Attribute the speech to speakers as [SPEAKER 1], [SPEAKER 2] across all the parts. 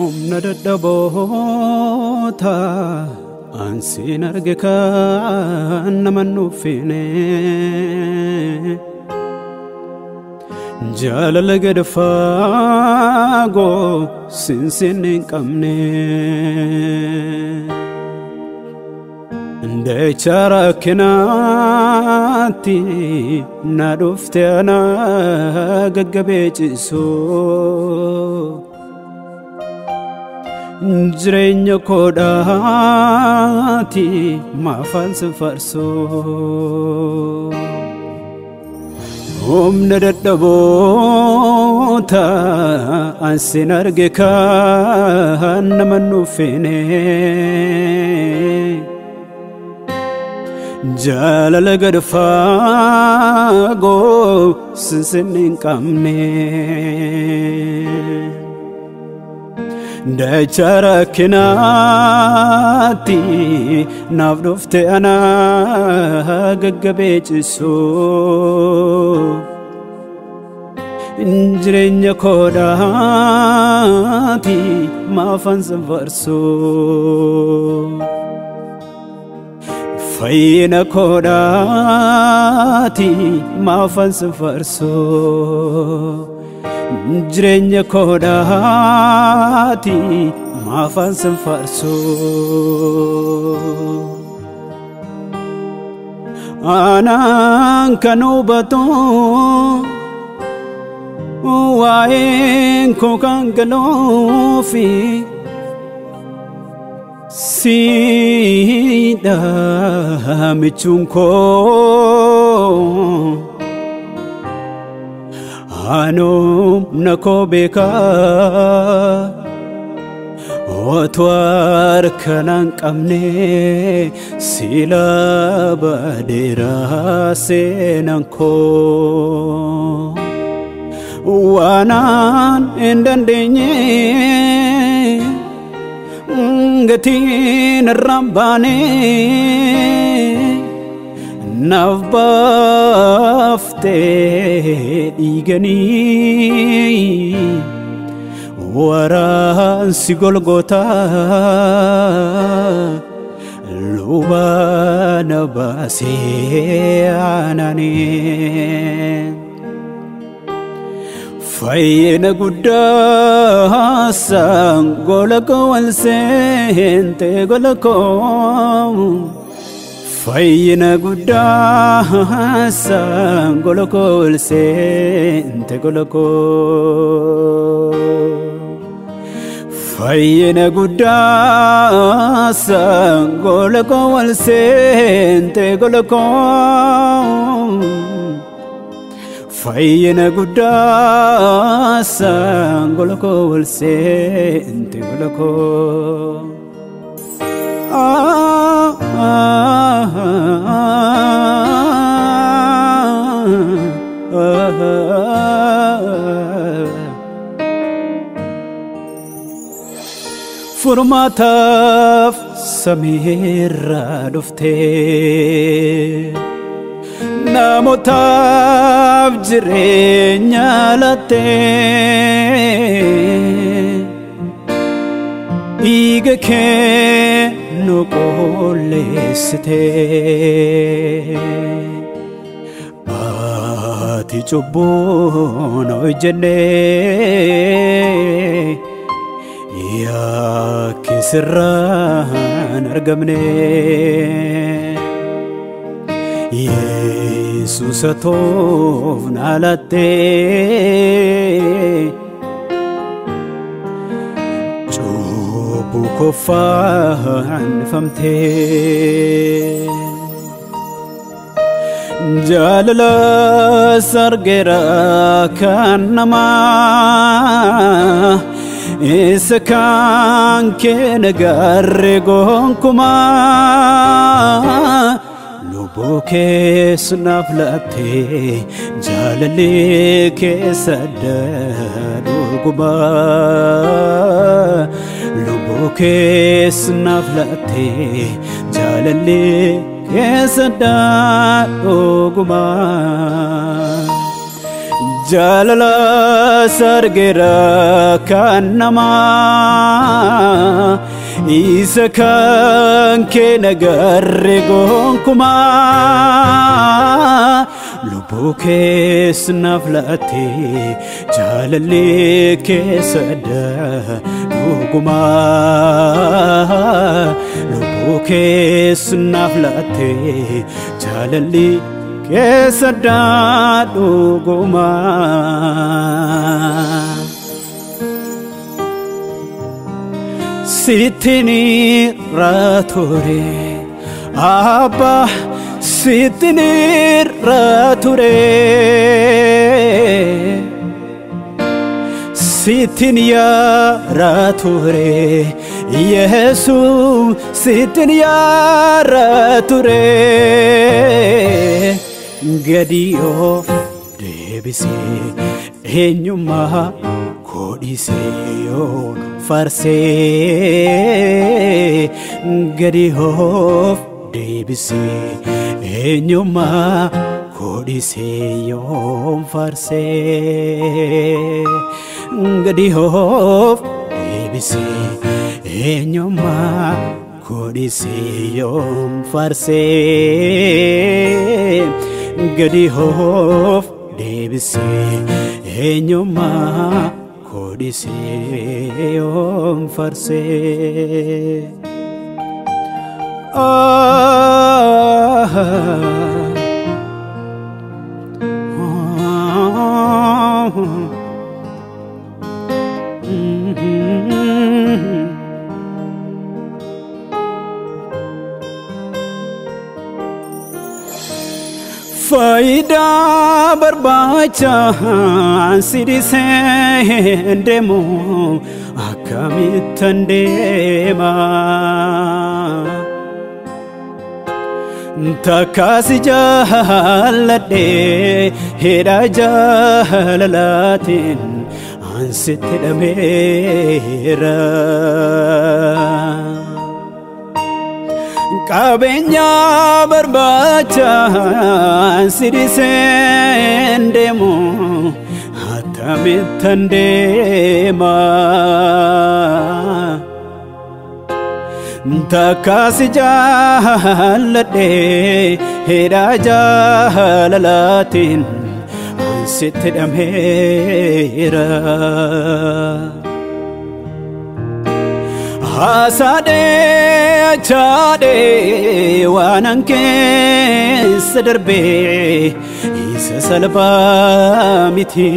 [SPEAKER 1] nadadabota ansin argeka namanufine jalala gadfago sinsin qamne inde charakinati nadufte ana gaggabechiso Jirenya kodati mafans farso nadadabota ansin argeka namanufine jalala gadfago sinsin qamne Dacharakinati navdufte ana gaggabechiso Jirenya kodati mafans farso Fayina kodati mafans farso Jirenya kodati mafans farso Anan kanubato waen ko kangalofi Sida michunko Anum nakobeka Otwar kanan qamne sila badera senanko Wanan endandenye ngatin rambane Navbafte igani waran sigolgota lubana base anani Fayna gudda sangolako alsente golako Fayna gudda sangolako alsente golako Fayna gudda sangolako alsente golako Fayna gudda sangolako alsente golako Furmataf samira dufte Namotaaf jirenya latte Iga ke no koleste Ati chubbono jenne Ya kisran argamne Jesus atov nalatte Chubu kofan famte Jalala sargera kanama Isakan ke nagarre gonkuma Lubuke sunaflate jalale ke sadadu guba Lubuke sunaflate jalale ke sadadu guba جاللا سرگرا کانما ایسا کان کے نگر گونکما لبو کیس نفلتی جاللی کیس دوگما لبو کیس نفلتی جاللی کیس دوگما Sitini rature Abba Sitini rature Sitini ya rature Yesu Sitini ya rature Gadi of debisi Enyuma kodise yo farse gadi hof debisi enyuma kodise yom farse gadi hof debisi enyuma kodise yom farse gadi hof debisi enyuma kodise yom farse Faida barbacha sidi sendemo akamitandema takasi jahalade heda jahalalatin ansitedamera Kabenya barbacha sidi sendemo hatamitandema takasi jahalade heda jahalalatin ansitedamera Hasade chade wananke sadarbe isa salba miti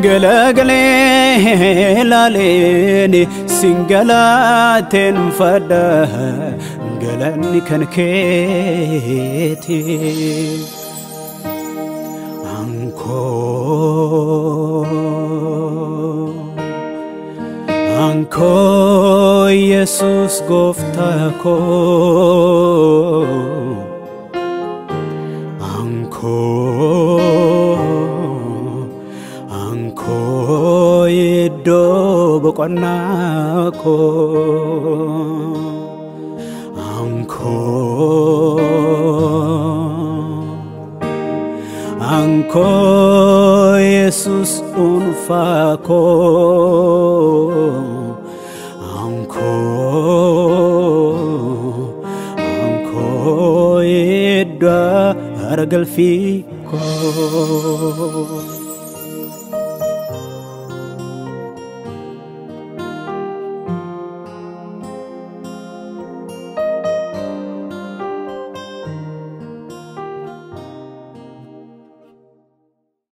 [SPEAKER 1] gala gale lalene singala ten fada galani kanketi Anko Jesus gofta ko Anko ido bokona ko Anko Jesus unfa ko Anko idda argal fi ko